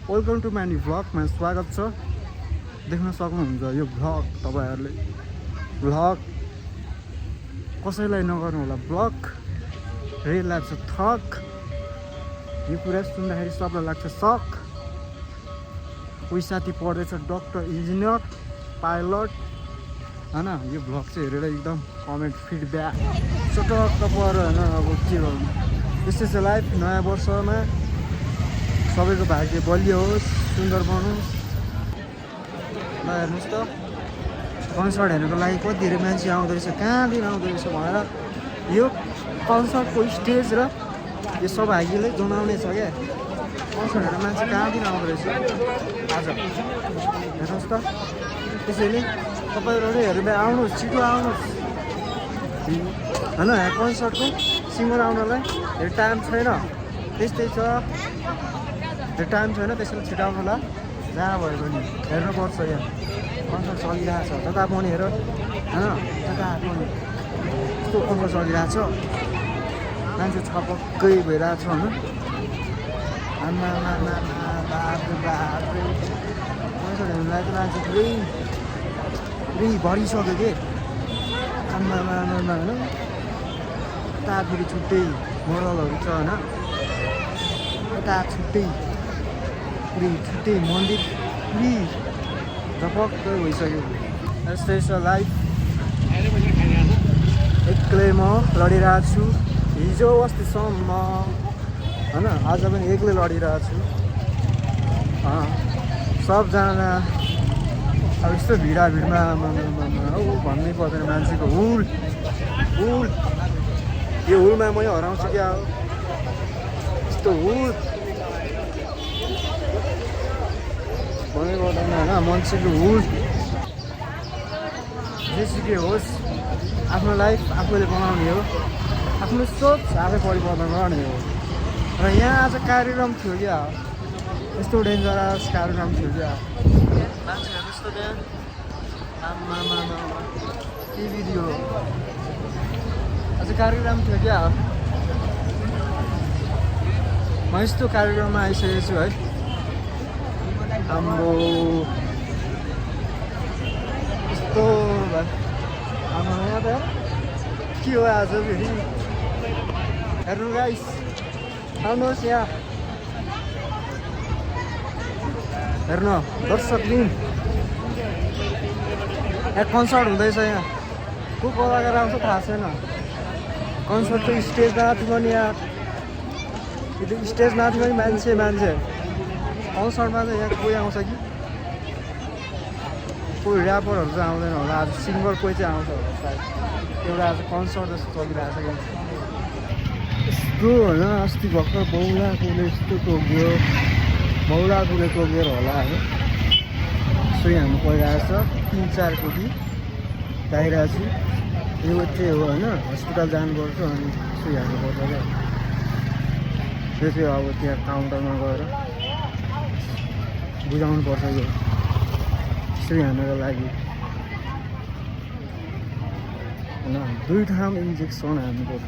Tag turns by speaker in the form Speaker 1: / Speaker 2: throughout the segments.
Speaker 1: Welcome to my भ्लगमा स्वागत छ। देख्न सक्नुहुन्छ यो भ्लग तपाईहरुले। भ्लग कसैलाई नगर्नु होला ब्लक, रेल लाग्छ थक, यो कुरा सुन्दाखेरि सबैलाई लाग्छ सक। कोही साथी पढ्दैछ डक्टर, इन्जिनियर, पाइलट हैन। यो भ्लग चाहिँ हेरेर एकदम कमेन्ट फिडब्याक चटक्क परेर हैन। अब के गर्नु, यस्तै छ लाइफ। नयाँ वर्षमा सबैको भाग्य बलियो होस्, सुन्दर बनोस्। ल हेर्नुहोस् त, कन्सर्ट हेर्नुको लागि कति धेरै मान्छे आउँदो रहेछ, कहाँदेखि आउँदो रहेछ भनेर। यो कन्सर्टको स्टेज र यो सौभाग्यले जनाउने छ क्या। कन्सर्ट हेर्ने मान्छे कहाँदेखि आउँदो रहेछ आज, हेर्नुहोस् त। त्यसैले तपाईँहरू हेरेर आउनुहोस्, छिटो आउनुहोस् होइन। यहाँ कन्सर्टको सिङ्गर आउनलाई धेरै टाइम छैन, त्यस्तै छ। धेरै टाइम छैन, त्यसैले छिटो आउनु होला। जहाँ भयो भने हेर्नुपर्छ। यहाँ कन्सर्ट चलिरहेको छ, जता पनि हेर होइन, जता पनि यस्तो कन्सर्ट चलिरहेको छ। मान्छे छपक्कै भइरहेको छ होइन। आमा बाबु कन्सर्ट हेर्नुलाई त मान्छे पुरै भरिसक्यो कि आमा होइन। यता फेरि छुट्टै मोडलहरू छ होइन, यता छुट्टै पुरै छुट्टै मन्दिर पुरै झपक्कै भइसक्यो। यस्तै छ लाइफ। एक्लै म लडिरहेको छु, हिजो अस्तिसम्म होइन, आज पनि एक्लै लडिरहेको छु। सबजना अब यस्तो भिडमा भन्नै पर्दैन मान्छेको हुल। यो हुलमा मै हराउँछु क्या हो, यस्तो हुल भन्नै पर्दैन होइन। मान्छेको हुल जेसुकै होस्, आफ्नो लाइफ आफूले बनाउने हो, आफ्नो सोच आफै परिवर्तन गर्ने हो। र यहाँ आज कार्यक्रम थियो क्या, यस्तो डेन्जरस कार्यक्रम थियो क्या। मान्छेहरू यस्तो त्यहाँ आमा के भिडियो आज कार्यक्रम थियो क्या। म यस्तो कार्यक्रममा आइसकेको छु है। आम्बो यस्तो आमा यहाँ त के हो आज फेरि। हेर्नु गाइस, आउनुहोस् यहाँ हेर्नु दर्शकबिन। यहाँ कन्सर्ट हुँदैछ। यहाँ को कलाकार आउँछ थाहा छैन। कन्सर्टको स्टेज माथि पनि यहाँ स्टेज माथि पनि मान्छे कन्सर्टमा चाहिँ यहाँ कोही आउँछ कि कोही ऱ्यापरहरू चाहिँ आउँदैन होला। आज सिङ्गर कोही चाहिँ आउँछ होला सायद। एउटा आज कन्सर्ट जस्तो चलिरहेको छ यस्तो होइन। अस्ति भर्खर बौलाकोले यस्तो टोक्यो, बौलाकोले टोकेर होला होइन। सुई हान्नु परिरहेको छ, 3-4 कोटी गाइरहेको छु। यो चाहिँ हो होइन, हस्पिटल जानुपर्छ अनि सुई हान्नुपर्छ क्या। त्यो चाहिँ अब त्यहाँ काउन्टरमा गएर बुझाउनुपर्छ यो सुई हान्नको लागि होइन। 2 ठाउँ इन्जेक्सन हान्नुपर्छ।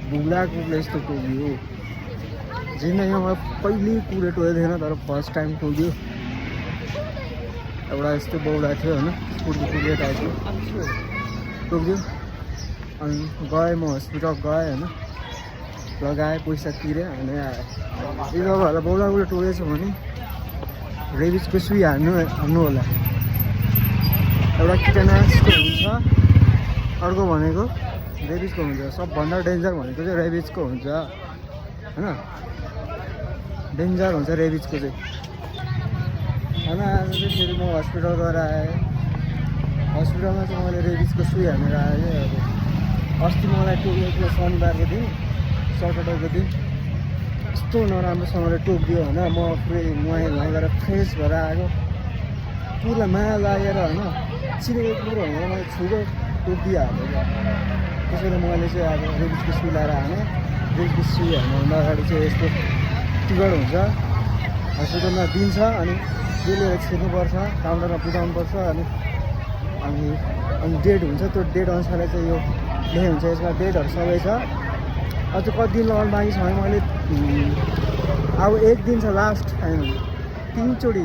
Speaker 1: बुढाकोले यस्तो टोक्यो, जिन्दगीमा कहिले कुरे टोकेको थिएन, तर फर्स्ट टाइम टोक्यो। एउटा यस्तो बौला थियो होइन, कुर्कुरे टाइपको टोक्यो। अनि गएँ म हस्पिटल गएँ होइन, लगाएँ, पैसा तिरेँ अनि आएँ। यो जग्गाहरूलाई बौलाकोले टोकेछ भने रेबिजको सुई हान्नु होला। एउटा किटानासको हुन्छ, अर्को भनेको रेबिजको हुन्छ। सबभन्दा डेन्जर भनेको चाहिँ रेबिजको हुन्छ होइन। डेन्जर हुन्छ रेबिजको चाहिँ होइन। आज चाहिँ फेरि म हस्पिटल गएर आएँ। हस्पिटलमा चाहिँ मैले रेबिजको सुई हानेर आएँ क्या। अब अस्ति मलाई टोकेको थियो शनिबारको दिन, सटरडेको दिन। यस्तो नराम्रोसँगले टोकिदियो होइन। म पुरै नुहाइ गरेर फ्रेस भएर आएको, पुरा माया लागेर होइन। चिनेको कुरो भनेर मैले छुटो टोकिदिइहाल्यो क्या। त्यसैले मैले चाहिँ अब रेबिजको सुई लगाएर हानेँ। रेबिजको सुई हान्नुभन्दा अगाडि चाहिँ यस्तो टिकट हुन्छ, हस्पिटलमा दिन्छ, अनि त्यो लिएर छिर्नुपर्छ, काउन्टरमा बुझाउनुपर्छ। अनि डेट हुन्छ, त्यो डेट अनुसारले चाहिँ यो लेखेको हुन्छ। यसमा डेटहरू सबै छ। अझ कति दिन लगाउनु बाँकी छ भने मैले अब एक दिन छ लास्ट फाइनल 3 चोटि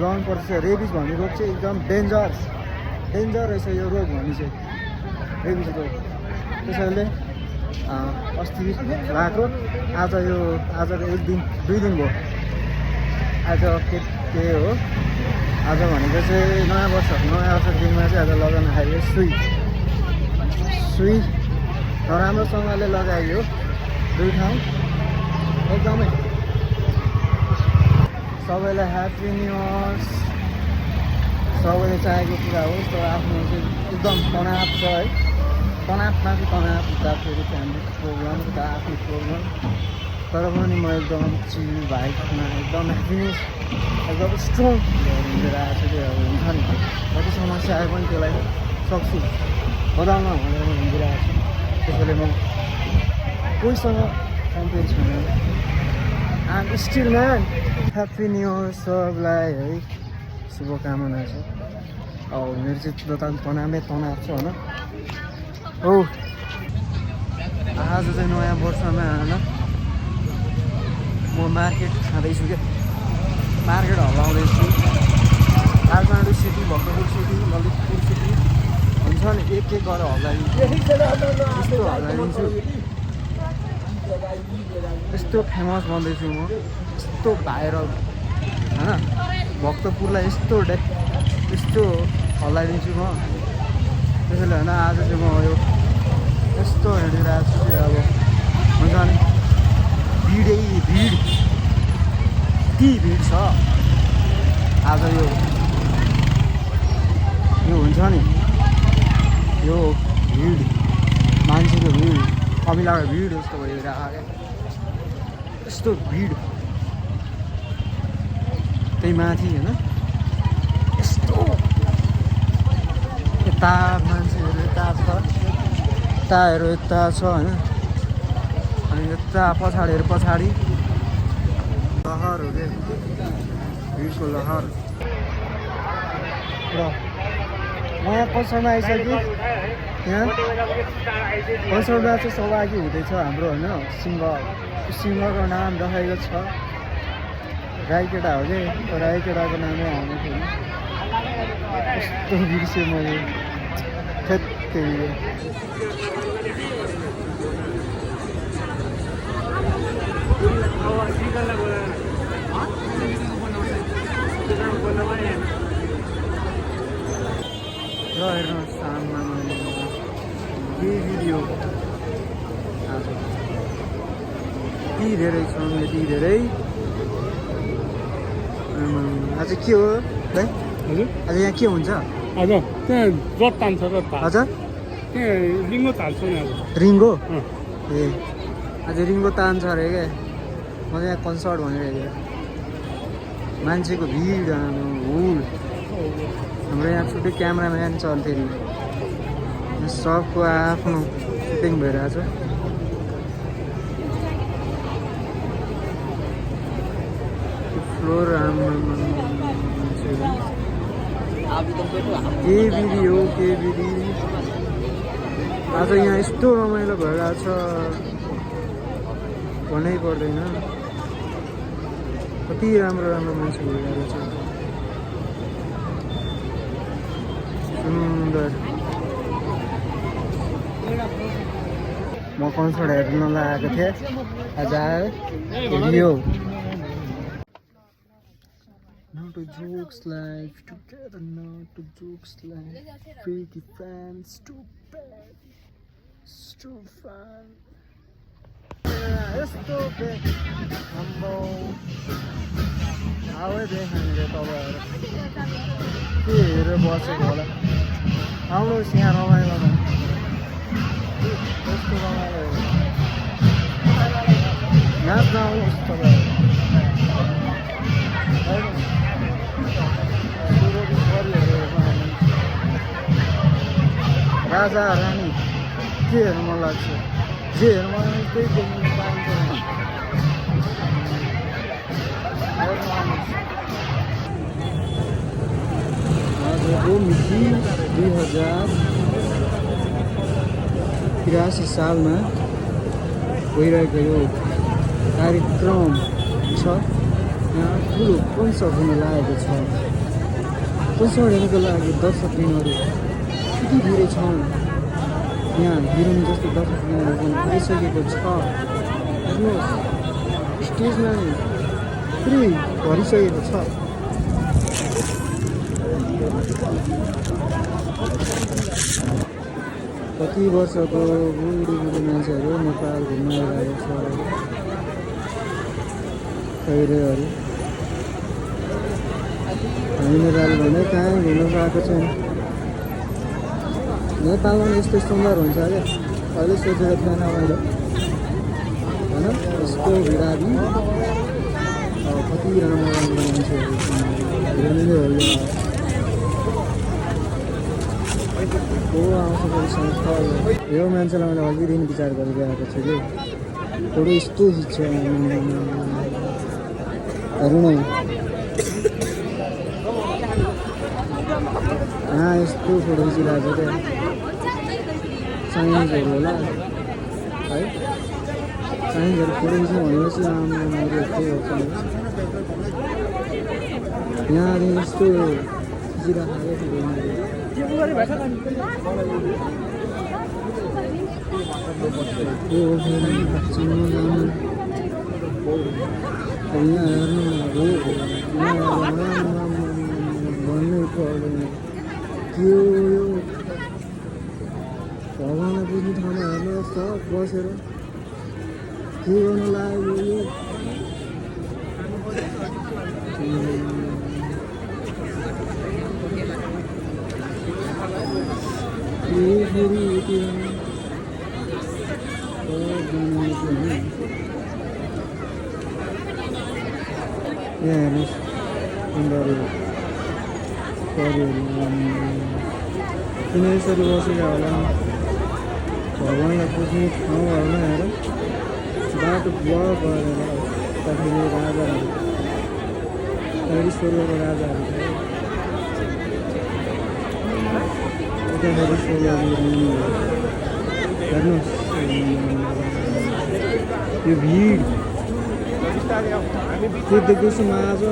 Speaker 1: लाउनुपर्छ रेबिज भन्ने रोग चाहिँ एकदम डेन्जर रहेछ यो रोग भन्ने चाहिँ रेबिज रोग त्यसैले अस्ति लगाएको आज एक दिन 2 दिन भयो आज के हो आज भनेको चाहिँ नयाँ वर्षको दिनमा चाहिँ आज लगाउन आयो सुई नराम्रोसँगले लगाइयो 2 ठाउँ एकदमै सबैलाई ह्याप्पी न्यू इयर्स सबैले चाहेको कुरा हो तर आफ्नो चाहिँ एकदम तनाव छ है तनावमाथि तनाव हुँदा फेरि फ्यामिली प्रोग्राम हुँदा आफ्नो प्रोग्राम तर पनि म एकदम चिल भाइमा एकदम ह्याप्पिनेस एकदम स्ट्रङ हिँडेर आएको छु अब हुन्छ नि कति समस्या आए पनि त्यसलाई सक्छु बदल्न भनेर म हिँडिरहेको छु त्यसैले म कोहीसँग कम्पेयर छैन I'm still man happy new year सबलाई है शुभकामना छ अब मेरो चाहिँ तनावै तनाव छ होइन हो आज चाहिँ नयाँ वर्षमा होइन म मार्केट खाँदैछु क्या मार्केट हल्लाउँदैछु Kathmandu city Bhaktapur city Lalitpur city हुन्छ नि एक गरेर हल्लाइदिन्छु यस्तो फेमस भन्दैछु म यस्तो भाइरल होइन भक्तपुरलाई यस्तो हल्लाइदिन्छु म त्यसैले होइन आज चाहिँ म यो यस्तो हिँडिरहेको छु कि अब हुन्छ नि भिड छ आज यो हुन्छ नि यो भिड मान्छेको भिड कमिलाको भिड जस्तो भइरहेको क्या यस्तो भिड त्यही माथि होइन यस्तो यता मान्छेहरू यता छ यता छ होइन अनि यता पछाडि लहर हो क्या भिडको लहर र नयाँ कन्सर्टमा आइसक्यो यहाँ कन्सर्टमा चाहिँ सहभागी हुँदैछ हाम्रो होइन सिङ्गरको नाम राखेको छ राई केटा हो कि राई केटाको नामै आउने थियो यस्तो बिर्सेँ मैले त्यही र हेर्नुहोस् साममा के भिडियो आज यति धेरै छ यति धेरै आज के हो भाइ
Speaker 2: हजुर
Speaker 1: आज यहाँ के हुन्छ
Speaker 2: आज त्यहाँ रथ तान्छ रथ
Speaker 1: हजुर
Speaker 2: त्यहाँ रिङ्गो तान्छ नि आज
Speaker 1: रिङ्गो ए आज रिङ्गो तान्छ अरे क्या म यहाँ कन्सर्ट भनिरहेको मान्छेको भिड हुल हाम्रो यहाँ छुट्टै क्यामराम्यान छ फेरि सबको आफ्नो सुटिङ भइरहेछ फ्लोर के विधि आज यहाँ यस्तो रमाइलो भइरहेछ भन्नै पर्दैन कति राम्रो मान्छे भइरहेको छ सुन्दर म कन्सर्ट हेर्न लागेको थिएँ आज हेरियो Not a jokes life together, not a jokes life. Freaky fans, too bad, too fun. यस्तो हाम्रो आवे देखाउने तपाईँहरू के हेरेर बसेको होला आउनुहोस् यहाँ रमाइलो यस्तो रमाइलो नाच्न आउनुहोस् तपाईँहरू राजा रानी के हेर्नु मन लाग्छ जे हेर्नु मन लाग्छ त्यही देख्नु पाइन्छ आजको मिति 2083 सालमा भइरहेको यो कार्यक्रम छ यहाँ ठुलो कन्सर्ट हुन लागेको छ कन्सर्ट हेर्नुको लागि दर्शकबिनहरू कति धेरै छन् यहाँ हिरोइन जस्तो दर्शकबिनहरू पनि आइसकेको छ हेर्नुहोस् स्टेजमा नि पुरै भरिसकेको छ कति वर्षको बुढी मान्छेहरू नेपाल घुम्न आइरहेको छ खैरेहरू हामी नेपाल भने कहाँ घुम्न पाएको छैन नेपालमा यस्तो सुन्दर हुन्छ क्या अहिले सोचेको थिएन मैले होइन यस्तो भिडाभी कति राम्रो राम्रो मान्छेहरू को आउँछ यो मान्छेलाई मैले अघिदेखि विचार गरिरहेको छु कि फोटो यस्तो खिच्छ हेर्नु न यहाँ यस्तो फोटो खिचिरहेको छ क्या चाइनिजहरू होला है चाइनिजहरू फोटो खिच्नु भनेपछि मैले यस्तै गर्छु यहाँदेखि यस्तो खिचिरहेको भन्नु पर्दैन के हो यो भगवान्लाई बुझ्ने ठाउँमा हेर्नु सब बसेर के गर्नु लाग्यो यो फेरि यहाँ हेर्नुहोस् सुन्दरहरू किन यसरी बसेको होला भगवान्लाई पुज्ने ठाउँहरूमा हेर बाटो ब्लक गरेर उताखेरि राजाहरू स्वर्गको राजाहरू उताखेरि स्वर्गको हेर्नुहोस् यो भिड त्यो देख्दैछु म आज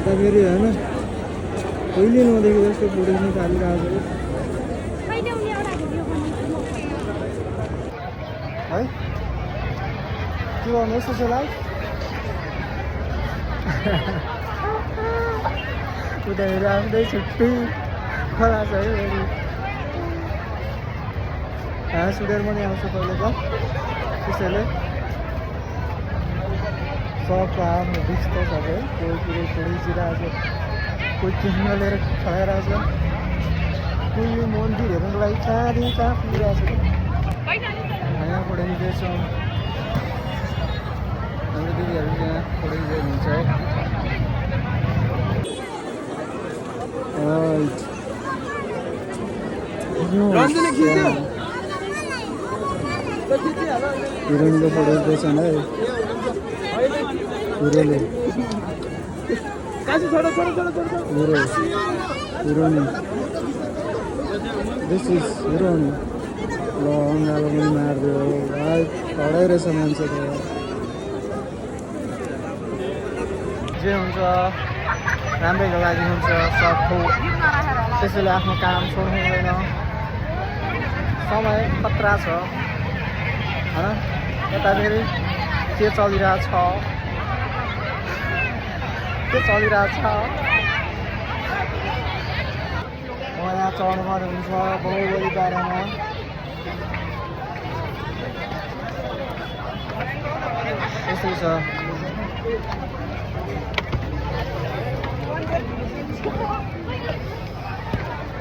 Speaker 1: उता फेरि होइन कहिले नदेखेको जस्तो फोटो खिच्नु थालिरहेको है के गर्नु यस्तो छ लाइक उतातिर आउँदै छुट्टी खोला छ है फेरि सुटेर पनि आउँछ कहिले त त्यसैले सबको आफ्नो व्यस्त छ है कोही कुरो खिचिरहेको छ कोही क्यामेरा लिएर खडाइरहेको छ कोही यो मन्दिर हेर्नुको लागि कहाँदेखि कहाँ पुगिरहेको छ यहाँ फोटो खिच्दैछौँ हाम्रो दिदीहरू यहाँ फोटो खिचिरहेको हुन्छ है हिरोइनको फोटो खिच्दैछन् है हिरोले हिरोइन दिस इज हिरोइन ल अङ्गालो पनि मारिदियो भाइ खडै रहेछ मान्छे त जे हुन्छ राम्रैको लागि हुन्छ सबको त्यसैले आफ्नो काम छोड्नु हुँदैन समय खतरा छ होइन यता फेरि के चलिरहेछ यहाँ चढ्नु पर्ने हुन्छ बाहुबली बारेमा यस्तै छ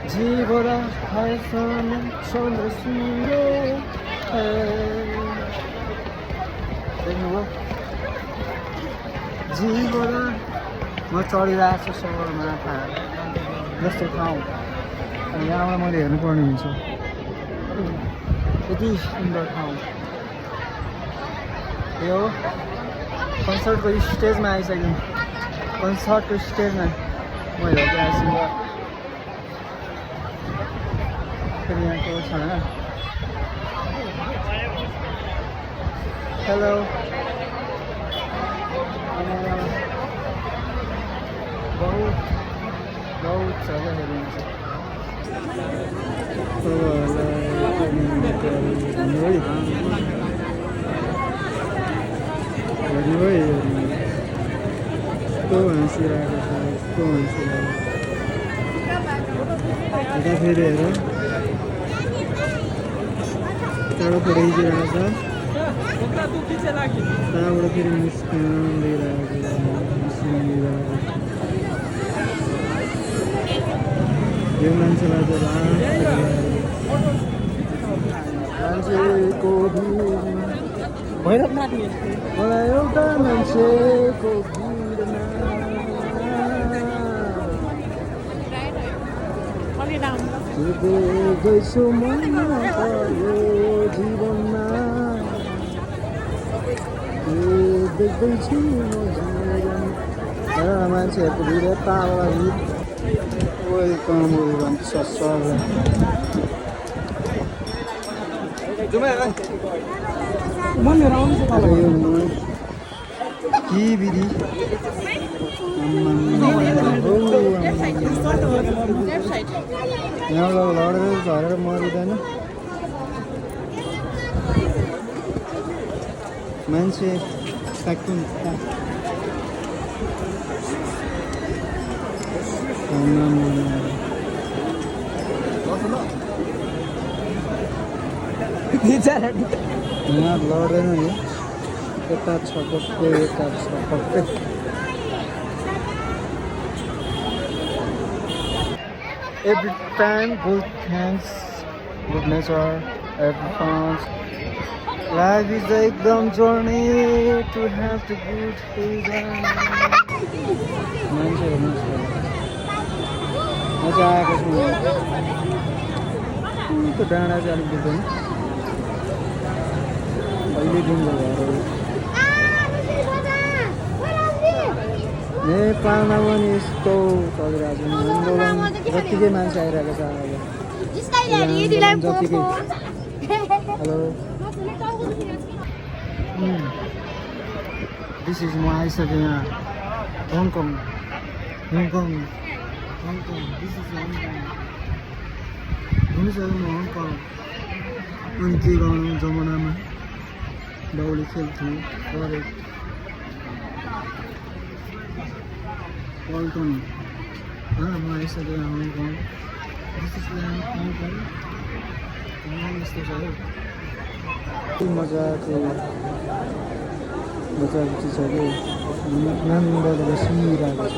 Speaker 1: जीवन फैसन चन्द्र सूर्य देख्नुभयो जीवन म चढिरहेको छु सगरमाथा जस्तो ठाउँ अनि यहाँबाट मैले हेर्नुपर्ने हुन्छ यति सुन्दर ठाउँ यो कन्सर्टको स्टेजमा आइसक्यौँ कन्सर्टको स्टेजमा म हेरिरहेको छु फेरि यहाँको छ हेलो बहुत जग्गा हेरिन्छ कस्तो हाँसिरहेको छ कस्तो हाँसिरहेको यता फेरि हेर टाढोबाट हिँडिरहेको छ त्यहाँबाट फेरि मुस्कान दिइरहेको यो मान्छेलाई मान्छेको भिडमा मलाई एउटा मान्छेको भिडमा देख्दैछु मनमा यो जीवनमा देख्दैछु मान्छेहरूको भिड यताबाट वेलकम भन्छ सबलाई के विधि यहाँबाट लडेर झरेर मरिँदैन मान्छे ट्याक्कुन यहाँ लड्दैन नि यता छ पक्कै यता छ पक्कै every time good thanks good nature every fun life is a ekdam journey to have the good freedom मान्छेहरू मजा आएको छु त्यो डाँडा चाहिँ अलिक देख्दैन अहिलेदेखिको घरहरू नेपालमा पनि यस्तो चलिरहेको छ आन्दोलन जत्तिकै मान्छे आइरहेको छ अब जत्तिकै हेलो दिस इज म आइसकेँ यहाँ हङकङ दिस इज हङकङ हुनुहुन्छ म हङकङ अनि के गर्नु जमानामा बाउले खेल्थ्यो वेलकम म आइसकेँ हङकङ दिस इज हङकङ यस्तो छ हौ मजाको चिज छ कि नानीबाट सुनिरहेको छ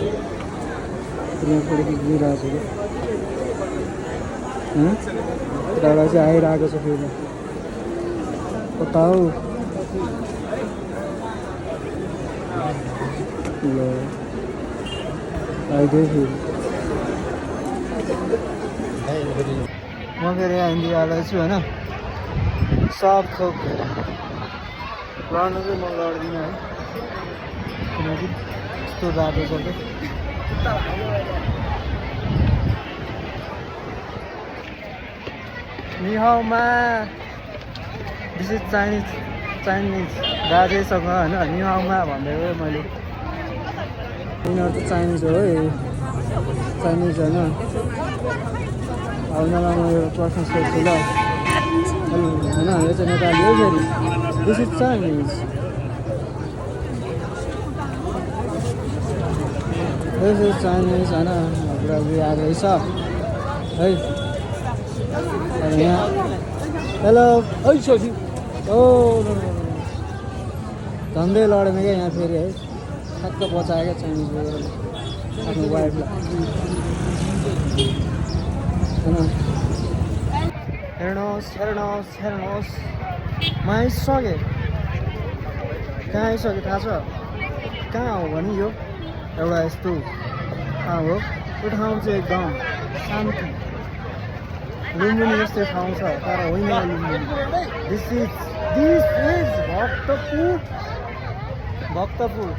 Speaker 1: यहाँबाट गइरहेको छ कि त्यहाँबाट चाहिँ आइरहेको छ फेरि कता हौ ल आइदियो फेरि म फेरि यहाँ हिन्दी हालेको छु होइन सब थोक लड्नु चाहिँ म लड्दिनँ है किनकि यस्तो बाटो छ कि निहाउमा दिस इज चाइनिज राजेसँग होइन निहाउमा भन्दै गएँ मैले यिनीहरू चाहिँ चाइनिज हो है चाइनिज होइन अब यिनीहरूलाई म यो प्रश्न सोध्छु ल होइन यो चाहिँ नेपाली हो फेरि this is Chinese this is Chinese होइन बुढाबुढी आएको रहेछ है यहाँ हेलो है सोची ओ झन्डै लडेन क्या यहाँ फेरि है ठ्याक्क बचायो क्या चाइनिज आफ्नो वाइफलाई होइन हेर्नुहोस् म आइसकेँ कहाँ आइसकेँ थाहा छ कहाँ हो भने यो एउटा यस्तो ठाउँ हो त्यो ठाउँ चाहिँ एकदम शान्ति लुम्बिनी जस्तै ठाउँ छ तर होइन लुम्बिनी दिस इज भक्तपुर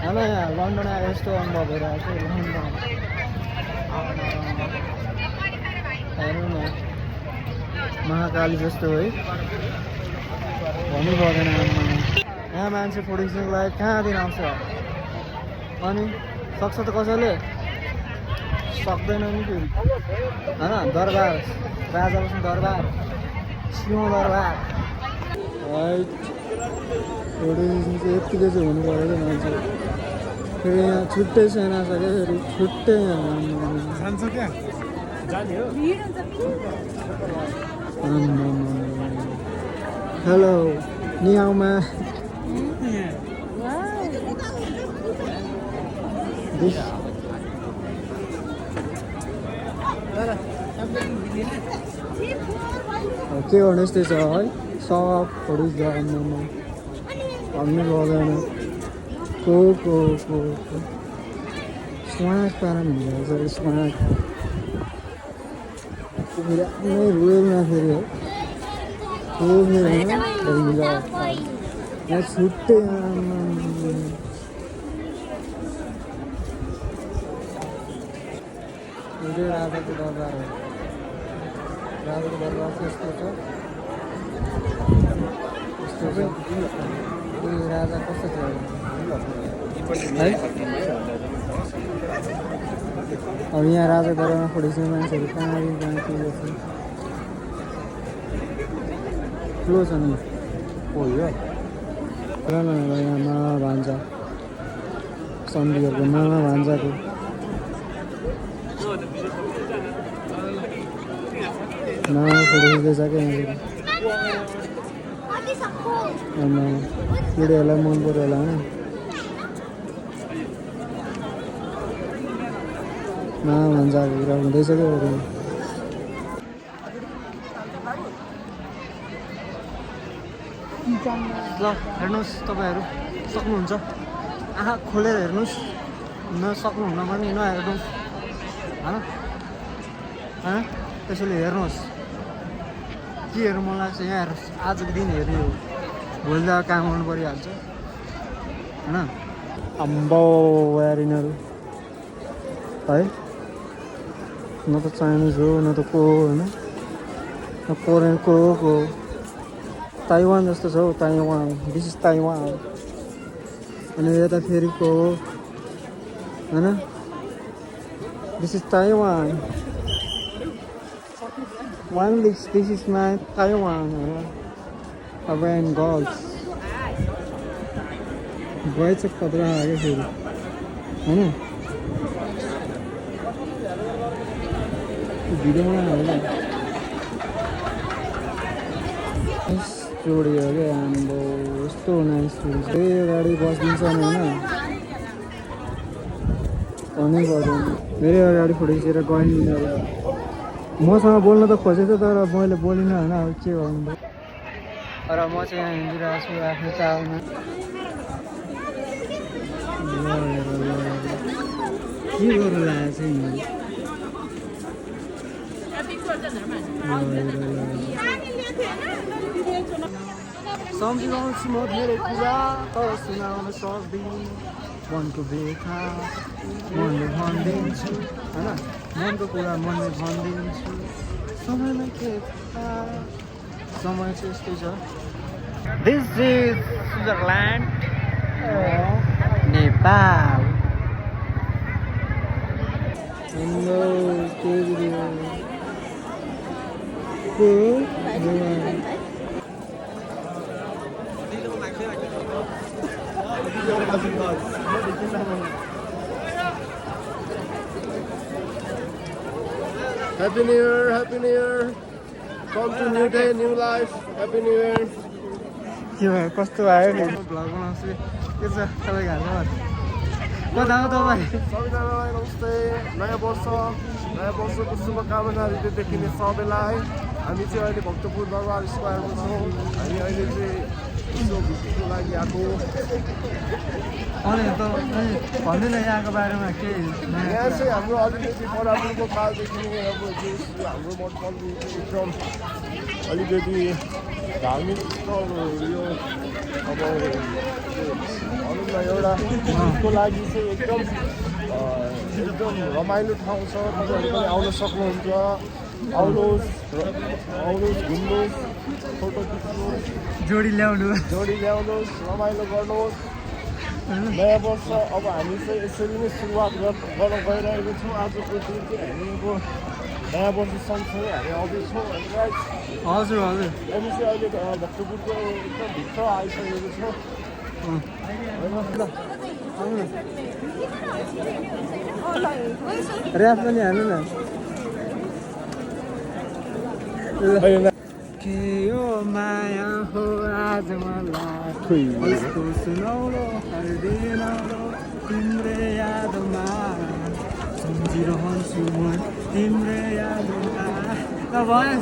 Speaker 1: होइन यहाँ लन्डन आएर यस्तो अनुभव भइरहेको छ लन्डन हेर्नु न महाकाली जस्तो है भन्नु पर्दैन यहाँ मान्छे फोटो खिच्नुको लागि कहाँदेखि आउँछ अनि सक्छ त कसैले सक्दैन नि फेरि होइन दरबार राजा बस्नु दरबार सिंह दरबार राइट फोटो खिच्नु चाहिँ यत्तिकै चाहिँ हुनु पऱ्यो क्या मान्छे फेरि यहाँ छुट्टै सेना छ क्या फेरि छुट्टै
Speaker 2: जान्छ क्या जाने हो
Speaker 1: हेलो नियाउमा के गर्नु यस्तै छ है सबहरू भन्नु पर्दैन को स्वाट पारा भन्छ स्वाट फेरि आफ्नै रुवेलमा फेरि है यहाँ छुट्टै राजाको दरबार हो राजाको दरबार चाहिँ यस्तो छ राजा कस्तो छ है अब यहाँ राजा दरबारमा फोटो खिच्ने मान्छेहरू कहाँदेखि कहाँ के गर्छ ठुलो छ नि हो यो यहाँ मामा भान्जा सन्धिहरूको मामा भान्जाको मामा फोटो खिच्दैछ क्या यहाँ केटीहरूलाई मन पऱ्यो होला होइन मामा भान्जाको कुरा हुँदैछ क्या ल हेर्नुहोस् तपाईँहरू सक्नुहुन्छ आँखा खोलेर हेर्नुहोस् नसक्नुहुन्न भने नहेर्नुहोस् होइन होइन त्यसैले हेर्नुहोस् के हेर्नु मन लाग्छ यहाँ हेर्नुहोस् आजको दिन हेर्ने हो भोलि त काम गर्नु परिहाल्छ होइन अम्बो यारिनहरू है न त चाइनिज हो न त को होइन न कोरियन को ताइवान जस्तो छ हौ ताइवान दिस इज ताइवान अनि यता फेरि को होइन this is Taiwan one this is my Taiwan अबेन गर्ल्स बोय चाहिँ खतरा आयो फेरि होइन भिडियो बनाउनु जोडी हो क्या आम्बो यस्तो नाइस त्यही अगाडि बसिदिन्छ नि होइन भन्नै पर्दैन धेरै अगाडि फोटो खिचेर गइदिनु मसँग बोल्न त खोजेको तर मैले बोलिनँ होइन अब के गर्नु तर म चाहिँ यहाँ हिँडिरहेको छु आफ्नो चालमा के गर्नु लागेको छ सम्झाउँछु म धेरै कुरा तर सुनाउन सक्दिनँ मनको बेथा मनले भनिदिन्छु होइन मनको कुरा मनले भनिदिन्छु समयमा के थाहा समय चाहिँ यस्तै छ this is Switzerland Nepal
Speaker 3: Happy New Year, Happy New Year. Come to new day, new life. Happy New Year.
Speaker 1: के भयो कस्तो आयो नि भ्लग बनाउँछु के छ तपाईँ घरमा कता हो तपाईँ
Speaker 3: सबैजनालाई नमस्ते नयाँ वर्षको शुभकामनाहरू देखिने सबैलाई हामी चाहिँ अहिले भक्तपुर दरबार स्क्वायरमा छौँ हामी अहिले चाहिँ यसो भिजिटको लागि आएको
Speaker 1: अनि भन्दैन यहाँको बारेमा के
Speaker 3: यहाँ चाहिँ हाम्रो अलिकति बराबरको कालदेखि नै अब हाम्रो मठपल्ली एकदम अलिकति धार्मिक स्थलहरू यो अब भनौँ न एउटा को लागि चाहिँ एकदम रमाइलो ठाउँ छ तपाईँहरू पनि आउन सक्नुहुन्छ आउनुहोस् घुम्नुहोस् फोटो खिच्नुहोस्
Speaker 1: जोडी ल्याउनु
Speaker 3: जोडी ल्याउनुहोस् रमाइलो गर्नुहोस् नयाँ वर्ष अब हामी चाहिँ यसरी नै सुरुवात गर्न गइरहेको छौँ आजको दिन चाहिँ हामी अब नयाँ वर्ष सँगसँगै हामी आउँदैछौँ अनि गाइस
Speaker 1: हजुर हजुर
Speaker 3: हामी चाहिँ अहिले भक्तपुरको एकदम भित्र आइसकेको छौँ
Speaker 1: ऱ्याप पनि हाल्नु न के यो माया हो आज मलाई कस्तो सुनौलो हर्दिनौलो तिम्रै यादमा सम्झिरहन्छु म तिम्रै यादमा भएन